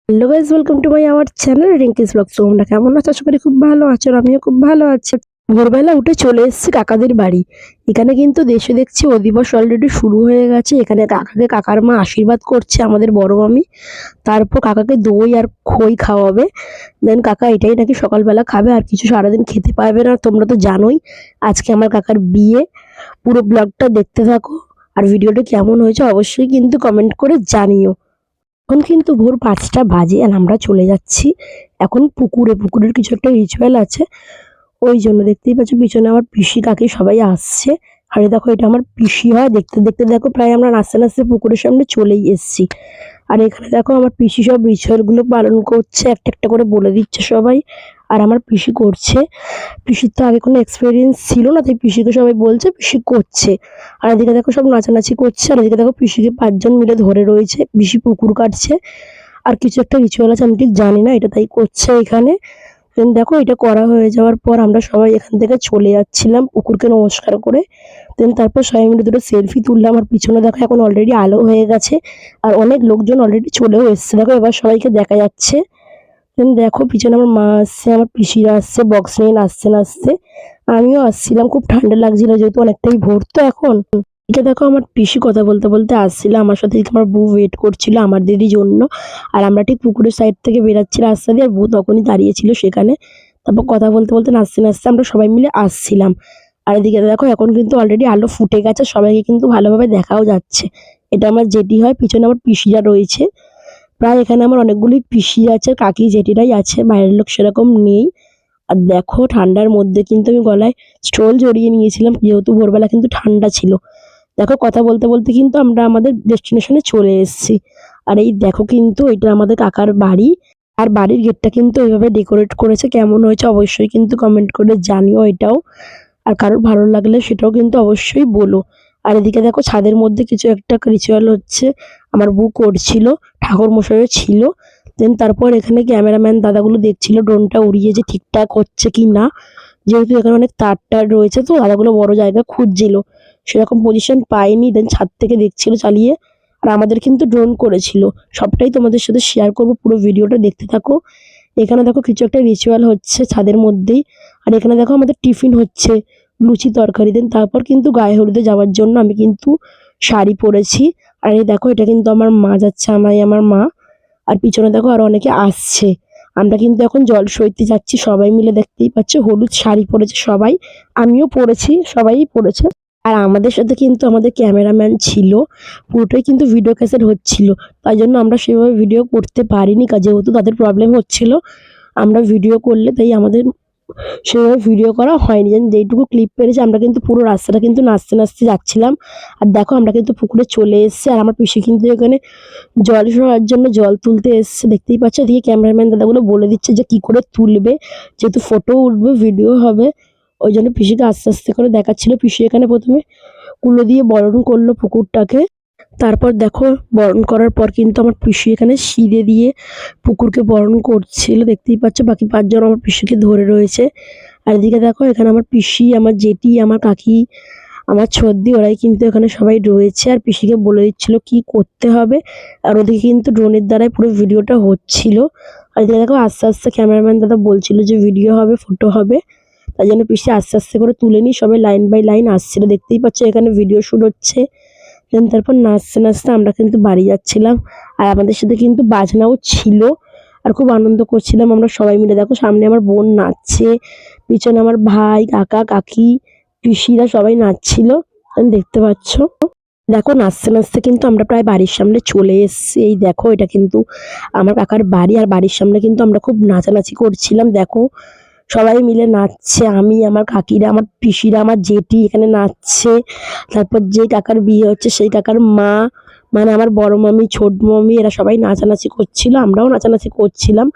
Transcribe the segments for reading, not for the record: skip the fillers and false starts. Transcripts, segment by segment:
Hello guys, welcome to my our channel Rinki's blog. তোমরা কেমন আছো? আশা করি খুব ভালো আছো, আর আমিও খুব ভালো আছি। ভোরবেলা উঠে চলে এসেছি কাকাদের বাড়ি। এখানে কিন্তু দেশে দেখছি অধিবাস অলরেডি শুরু হয়ে গেছে। এখানে কাকাকে কাকার মা আশীর্বাদ করছে, আমাদের বড় মামি। তারপর কাকাকে দই আর খই খাওয়াবে। দেন কাকা এটাই নাকি সকালবেলা খাবে, আর কিছু সারাদিন খেতে পারবে না। তোমরা তো জানোই আজকে আমার কাকার বিয়ে। পুরো ব্লগটা দেখতে থাকো, আর ভিডিওটা কেমন হয়েছে অবশ্যই কিন্তু কমেন্ট করে জানিও। এখন কিন্তু ভোর ৫টা বাজে, আর আমরা চলে যাচ্ছি এখন পুকুরের কিছু একটা রিচুয়াল আছে। ওই জন্য দেখতেই পাচ্ছ পিছনে আমার পিসি কাকি সবাই আসছে। আরে দেখো, এটা আমার পিসি হয়। দেখতে দেখতে দেখো প্রায় আমরা নাচতে নাচতে পুকুরের সামনে চলেই এসেছি। আর এখানে দেখো আমার পিসি সব রিচুয়াল গুলো পালন করছে, একটা একটা করে বলে দিচ্ছে সবাই। আর আমার পিসি করছে। পিসির তো আগে কোনো এক্সপিরিয়েন্স ছিল না, তাই পিসিকে সবাই বলছে, পিসি করছে। আর এদিকে দেখো সব নাচানাচি করছে, আর এদিকে দেখো পিসিকে ৫ জন মিলে ধরে রয়েছে। পিসি পুকুর কাটছে, আর কিছু একটা রিচুয়াল আছে, আমি ঠিক জানি না এটা, তাই করছে এখানে। দেন দেখো এটা করা হয়ে যাওয়ার পর আমরা সবাই এখান থেকে চলে যাচ্ছিলাম পুকুরকে নমস্কার করে। দেন তারপর সবাই মিলে দুটো সেলফি তুললাম। আর পিছনে দেখো এখন অলরেডি আলো হয়ে গেছে, আর অনেক লোকজন অলরেডি চলেও এসছে। দেখো এবার সবাইকে দেখা যাচ্ছে। দেন দেখো পিছনে আমার মা আসছে, আমার পিসিরা আসছে বক্স নিয়ে নাচতে নাচতে। আমিও আসছিলাম, খুব ঠান্ডা লাগছিল যেহেতু অনেকটাই ভোর তো এখন। এটা দেখো আমার পিসি কথা বলতে বলতে আসছিল, আমার সাথে আমার বউ ওয়েট করছিল আমাদের জন্য। আর আমরা ঠিক পুকুরের সাইড থেকে বেরাচ্ছি রাস্তা দিয়ে, আর বউ তখনই দাঁড়িয়েছিল সেখানে। তারপর কথা বলতে বলতে নাচতে নাচতে আমরা সবাই মিলে আসছিলাম। আর এদিকে দেখো এখন কিন্তু অলরেডি আলো ফুটে গেছে, সবাইকে কিন্তু ভালোভাবে দেখাও যাচ্ছে। এটা আমার জেঠি হয়, পিছনে আমার পিসিরা রয়েছে। প্রায় এখানে আমার অনেকগুলি পিসি আছে, কাকি জেঠিরাই আছে, বাইরের লোক সেরকম নেই। আর দেখো ঠান্ডার মধ্যে কিন্তু আমি গলায় স্টোল জড়িয়ে নিয়েছিলাম, যেহেতু ভোরবেলা কিন্তু ঠান্ডা ছিল। দেখো কথা বলতে বলতে কিন্তু আমরা আমাদের ডেস্টিনেশনে চলে এসেছি। আর এই দেখো কিন্তু এটা আমাদের কাকার বাড়ি। আর বাড়ির গেটটা কিন্তু এইভাবে ডেকোরেট করেছে, কেমন হয়েছে অবশ্যই কিন্তু কমেন্ট করে জানিও এটাও। আর কারোর ভালো লাগলে সেটাও কিন্তু অবশ্যই বলো। আর এদিকে দেখো ছাদের মধ্যে কিছু একটা রিচুয়াল হচ্ছে, আমার বউ করছিল, ঠাকুর মশাইও ছিল। দেন তারপর এখানে ক্যামেরাম্যান দাদাগুলো দেখছিল ড্রোনটা উড়িয়ে যে ঠিকঠাক হচ্ছে কি না, যেহেতু এখানে অনেক তার টার রয়েছে, তো দাদাগুলো বড় জায়গা খুঁজছিল, সেরকম পজিশন পায়নি। দেন ছাদ থেকে দেখছিল চালিয়ে। আর আমাদের কিন্তু ড্রোন করেছিল, সবটাই তোমাদের সাথে শেয়ার করবো, পুরো ভিডিওটা দেখতে থাকো। এখানে দেখো কিছু একটা রিচুয়াল হচ্ছে ছাদের মধ্যেই। আর এখানে দেখো আমাদের টিফিন হচ্ছে, লুচি তরকারি। দেন তারপর কিন্তু গায়ে হলুদে যাওয়ার জন্য আমি কিন্তু শাড়ি পরেছি। আর এই দেখো এটা কিন্তু আমার মা যাচ্ছে, আমার মা। আর পিছনে দেখো আরো অনেকে আসছে। আমরা কিন্তু এখন জল সইতে যাচ্ছি সবাই মিলে, দেখতেই পাচ্ছ হলুদ শাড়ি পরেছে সবাই। আমিও পরেছি, সবাই পরেছে। আর আমাদের সাথে কিন্তু আমাদের ক্যামেরাম্যান ছিল, পুরোটাই কিন্তু ভিডিও ক্যাসেট হচ্ছিল। তাই জন্য আমরা সেভাবে ভিডিও করতে পারিনি, যেহেতু তাদের প্রবলেম হচ্ছিল। আমরা ভিডিও করলে তাই আমাদের সেভাবে ভিডিও করা হয়নি। যেইটুকু ক্লিপ পেরেছি, আমরা কিন্তু পুরো রাস্তাটা কিন্তু নাচতে নাচতে যাচ্ছিলাম। আর দেখো আমরা কিন্তু পুকুরে চলে এসেছি, আর আমার পিসি কিন্তু এখানে জল সরার জন্য জল তুলতে এসছে, দেখতেই পাচ্ছ। এদিকে ক্যামেরাম্যান দাদাগুলো বলে দিচ্ছে যে কি করে তুলবে, যেহেতু ফটো উঠবে ভিডিও হবে। ওই জন্য পিসিকে আস্তে আস্তে করে দেখাচ্ছিল। পিসি এখানে প্রথমে কুলো দিয়ে বরণ করলো পুকুরটাকে। তারপর দেখো বরণ করার পর কিন্তু আমার পিসি এখানে সিঁড়ে দিয়ে পুকুরকে বরণ করছিল, দেখতেই পাচ্ছ। বাকি ৫ জন আমার পিসিকে ধরে রয়েছে। আর এদিকে দেখো এখানে আমার পিসি, আমার জেঠি, আমার কাকি, আমার ছোদ্দি, ওরাই কিন্তু এখানে সবাই রয়েছে। আর পিসিকে বলে দিচ্ছিল কি করতে হবে। আর ওদিকে কিন্তু ড্রোনের দ্বারাই পুরো ভিডিওটা হচ্ছিল। আর এদিকে দেখো আস্তে আস্তে ক্যামেরাম্যান দাদা বলছিল যে ভিডিও হবে, ফটো হবে। তাই জন্য পিসি আস্তে আস্তে করে তুলে নিই, সবাই লাইন বাই লাইন আসছিল, দেখতেই পাচ্ছ এখানে ভিডিও শুট হচ্ছে। দেন তারপর নাচতে নাচতে আমরা কিন্তু বাড়ি যাচ্ছিলাম। আর আমাদের সাথে কিন্তু বাজনাও ছিল, আর খুব আনন্দ করছিলাম আমরা সবাই মিলে। দেখো সামনে আমার বোন নাচছে, পিছনে আমার ভাই, কাকা, কাকি, পিসিরা সবাই নাচছিল, দেখতে পাচ্ছ। দেখো নাচতে নাচতে কিন্তু আমরা প্রায় বাড়ির সামনে চলে এসেছি। এই দেখো এটা কিন্তু আমার কাকার বাড়ি, আর বাড়ির সামনে কিন্তু আমরা খুব নাচানাচি করছিলাম। দেখো সবাই মিলে নাচছে, আমি, আমার কাকিরা, আমার পিসিরা, আমার জেঠি এখানে নাচছে। তারপর যে কাকার বিয়ে হচ্ছে সেই কাকার মা, মানে আমার বড় মামি, ছোট মামি, এরা সবাই নাচানাচি করছিল, আমরাও নাচানাচি করছিলাম।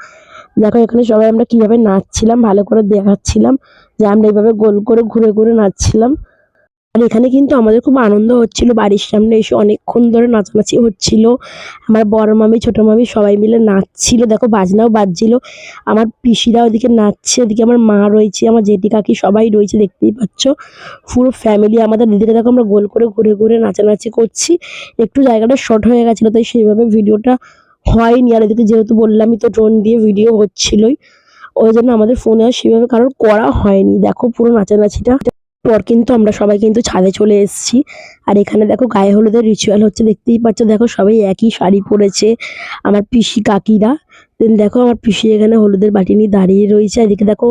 দেখো এখানে সবাই আমরা কিভাবে নাচছিলাম ভালো করে দেখাচ্ছিলাম, যে আমরা এইভাবে গোল করে ঘুরে ঘুরে নাচছিলাম। আর এখানে কিন্তু আমাদের খুব আনন্দ হচ্ছিল, বাড়ির সামনে এসে অনেকক্ষণ ধরে নাচানাচি হচ্ছিল। আমার বড় মামি, ছোট মামি সবাই মিলে নাচছিল, দেখো বাজনাও বাজছিল। আমার পিসিরা ওদিকে নাচছে, ওদিকে আমার মা রয়েছে, আমার জেঠি কাকি সবাই রয়েছে, দেখতেই পাচ্ছ পুরো ফ্যামিলি আমাদের। দিদিকে দেখো আমরা গোল করে ঘুরে ঘুরে নাচানাচি করছি। একটু জায়গাটা শর্ট হয়ে গেছিলো, তাই সেইভাবে ভিডিওটা হয়নি। আর এদিকে যেহেতু বললামই তো ড্রোন দিয়ে ভিডিও হচ্ছিলই, ওই জন্য আমাদের ফোনে আর সেভাবে কারোর করা হয়নি। দেখো পুরো নাচানাচিটা পর কিন্তু আমরা সবাই কিন্তু ছাদে চলে এসেছি। আর এখানে দেখো গায়ে হলুদের রিচুয়াল হচ্ছে, দেখতেই পাচ্ছ। দেখো সবাই একই শাড়ি পরেছে, আমার পিসি কাকিরা। দেন দেখো আমার পিসি এখানে হলুদের বাটি নিয়ে দাঁড়িয়ে রয়েছে। এদিকে দেখো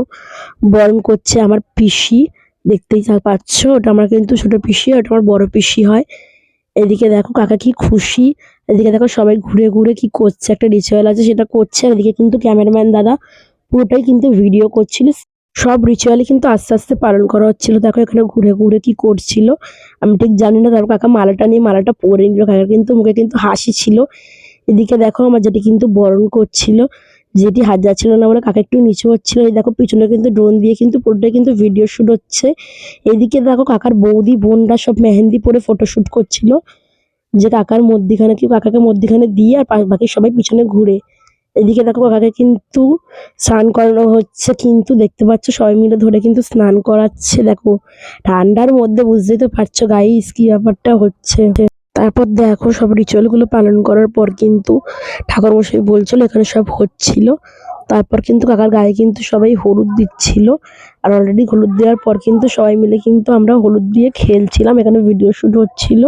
বরণ করছে আমার পিসি, দেখতেই পাচ্ছ। ওটা আমার কিন্তু ছোট পিসি, ওটা আমার বড় পিসি হয়। এদিকে দেখো কাকা কি খুশি। এদিকে দেখো সবাই ঘুরে ঘুরে কি করছে, একটা রিচুয়াল আছে সেটা করছে। আর এদিকে কিন্তু ক্যামেরাম্যান দাদা পুরোটাই কিন্তু ভিডিও করছিল। সব রিচুয়ালই কিন্তু আস্তে আস্তে পালন করা হচ্ছিল। দেখো এখানে ঘুরে ঘুরে কি করছিল আমি ঠিক জানি না। তারপর কাকা মালাটা নিয়ে মালাটা পরে নিল। কাকার কিন্তু মুখে কিন্তু হাসি ছিল। এদিকে দেখো আমার যেটি কিন্তু বরণ করছিল, যেটি হাত যাচ্ছিল না বলে কাকা একটু নিচু হচ্ছিল। এই দেখো পিছনে কিন্তু ড্রোন দিয়ে কিন্তু পুরোটাই কিন্তু ভিডিও শুট হচ্ছে। এদিকে দেখো কাকার বৌদি বোনরা সব মেহেন্দি পরে ফটোশুট করছিল, যে কাকার মধ্যিখানে কি কাকাকে মধ্যিখানে দিয়ে আর বাকি সবাই পিছনে ঘুরে। এদিকে দেখো কাকাকে কিন্তু স্নান করানো হচ্ছে, কিন্তু দেখতে পাচ্ছ সবাই মিলে ধরে কিন্তু স্নান করাচ্ছে। দেখো ঠান্ডার মধ্যে বুঝতেই তো পারছো গাইস কি ব্যাপারটা হচ্ছে। তারপর দেখো সব রিচুয়ালগুলো পালন করার পর কিন্তু ঠাকুরমশাই বলছিল এখানে সব হচ্ছিল। তারপর কিন্তু কাকার গায়ে কিন্তু সবাই হলুদ দিচ্ছিল। আর অলরেডি হলুদ দেওয়ার পর কিন্তু সবাই মিলে কিন্তু আমরা হলুদ দিয়ে খেলছিলাম। এখানে ভিডিও শুট হচ্ছিল।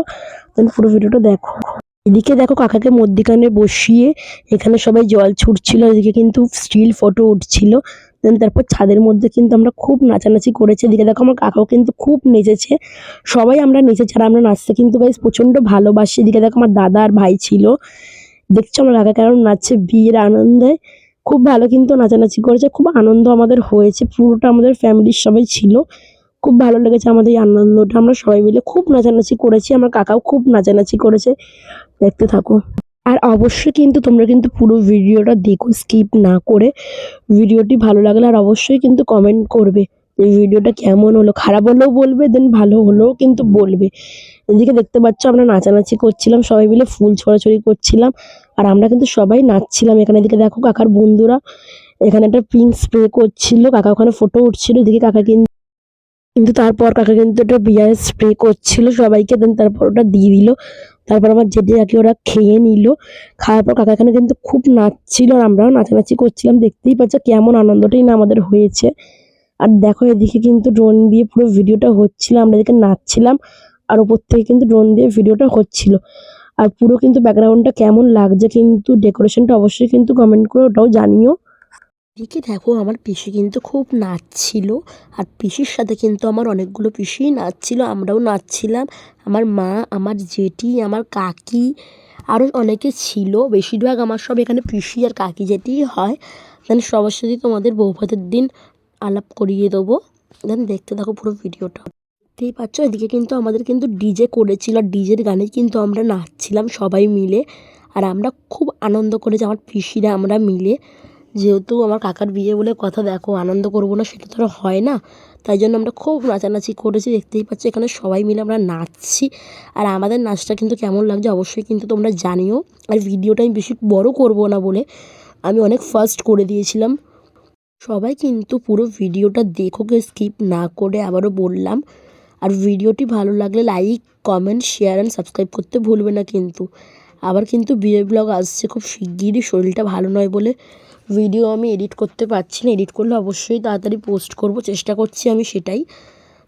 দেন পুরো ভিডিওটা দেখো। এদিকে দেখো কাকাকে মধ্যিখানে বসিয়ে এখানে সবাই জল ছুটছিল, এদিকে কিন্তু স্টিল ফটো উঠছিল। দেন তারপর ছাদের মধ্যে কিন্তু আমরা খুব নাচানাচি করেছি। এদিকে দেখো আমার কাকাও কিন্তু খুব নেচেছে, সবাই আমরা নেচেছি। আর আমরা নাচতে কিন্তু গাইস প্রচণ্ড ভালোবাসি। এদিকে দেখো আমার দাদা আর ভাই ছিল, দেখছো আমার কাকা কেমন নাচছে বিয়ের আনন্দে। খুব ভালো কিন্তু নাচানাচি করেছে, খুব আনন্দ আমাদের হয়েছে। পুরোটা আমাদের ফ্যামিলির সবাই ছিল, খুব ভালো লেগেছে আমাদের এই আনন্দটা। আমরা সবাই মিলে খুব নাচানাচি করেছি, আমার কাকাও খুব নাচানাচি করেছে। দেখতে থাকো। আর অবশ্যই কিন্তু তোমরা কিন্তু পুরো ভিডিওটা দেখো স্কিপ না করে। ভিডিওটি ভালো লাগলে আর অবশ্যই কিন্তু কমেন্ট করবে এই ভিডিওটা কেমন হলো। খারাপ হলেও বলবে, দেন ভালো হলেও কিন্তু বলবে। এদিকে দেখতে পাচ্ছ আমরা নাচানাচি করছিলাম, সবাই মিলে ফুল ছড়াছড়ি করছিলাম। আর আমরা কিন্তু সবাই নাচছিলাম এখানে। এদিকে দেখো কাকার বন্ধুরা এখানে একটা পিঙ্ক স্প্রে করছিল, কাকা ওখানে ফটো উঠছিল। এদিকে কাকা কিন্তু তারপর কাকা কিন্তু একটা বিয়ার স্প্রে করছিল সবাইকে। দেন তারপর ওটা দিয়ে দিল। তারপর আমার জেঠি কাকি ওরা খেয়ে নিল। খাওয়ার পর কাকা এখানে কিন্তু খুব নাচছিল আর আমরাও নাচানাচি করছিলাম। দেখতেই পাচ্ছ কেমন আনন্দটাই না আমাদের হয়েছে। আর দেখো এদিকে কিন্তু ড্রোন দিয়ে পুরো ভিডিওটা হচ্ছিল, আমরা এদিকে নাচছিলাম আর ওপর থেকে কিন্তু ড্রোন দিয়ে ভিডিওটা হচ্ছিল। আর পুরো কিন্তু ব্যাকগ্রাউন্ডটা কেমন লাগছে কিন্তু ডেকোরেশনটা অবশ্যই কিন্তু কমেন্ট করে ওটাও জানিও। এদিকে দেখো আমার পিসি কিন্তু খুব নাচছিল, আর পিসির সাথে কিন্তু আমার অনেকগুলো পিসি নাচছিল, আমরাও নাচছিলাম। আমার মা, আমার জেঠি, আমার কাকি, আরও অনেকে ছিল। বেশিরভাগ আমার সব এখানে পিসি আর কাকি জেঠিই হয়। দেন সবার সাথে তোমাদের বৌভাতের দিন আলাপ করিয়ে দেবো। দেন দেখতে থাকো পুরো ভিডিওটা। দেখতেই পাচ্ছ এদিকে কিন্তু আমাদের কিন্তু ডিজে করেছিল, আর ডিজের গানে কিন্তু আমরা নাচছিলাম সবাই মিলে। আর আমরা খুব আনন্দ করেছি আমার পিসিরা আমরা মিলে। যেহেতু আমার কাকার বিয়ে বলে কথা, দেখো আনন্দ করবো না সেটা তো আর হয় না। তাই জন্য আমরা খুব নাচানাচি করেছি। দেখতেই পাচ্ছ এখানে সবাই মিলে আমরা নাচছি। আর আমাদের নাচটা কিন্তু কেমন লাগছে অবশ্যই কিন্তু তোমরা জানিও। আর ভিডিওটা আমি বেশি বড় করবো না বলে আমি অনেক ফাস্ট করে দিয়েছিলাম। সবাই কিন্তু পুরো ভিডিওটা দেখো, কেউ স্কিপ না করে, আবারও বললাম। আর ভিডিওটি ভালো লাগলে like, comment, share and subscribe করতে ভুলবে না কিন্তু। আবার কিন্তু বিয়ে ব্লগ আসছে খুব শিগগিরই, শরীরটা ভালো নয় বলে ভিডিও আমি এডিট করতে পারছি না। এডিট করলে অবশ্যই তাড়াতাড়ি পোস্ট করব, চেষ্টা করছি আমি সেটাই।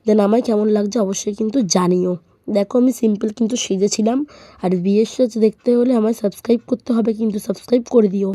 দেন আমায় কেমন লাগছে অবশ্যই কিন্তু জানিও। দেখো আমি সিম্পল কিন্তু সেজেছিলাম। আর বিয়ের সাজ দেখতে হলে আমায় সাবস্ক্রাইব করতে হবে, কিন্তু সাবস্ক্রাইব করে দিও।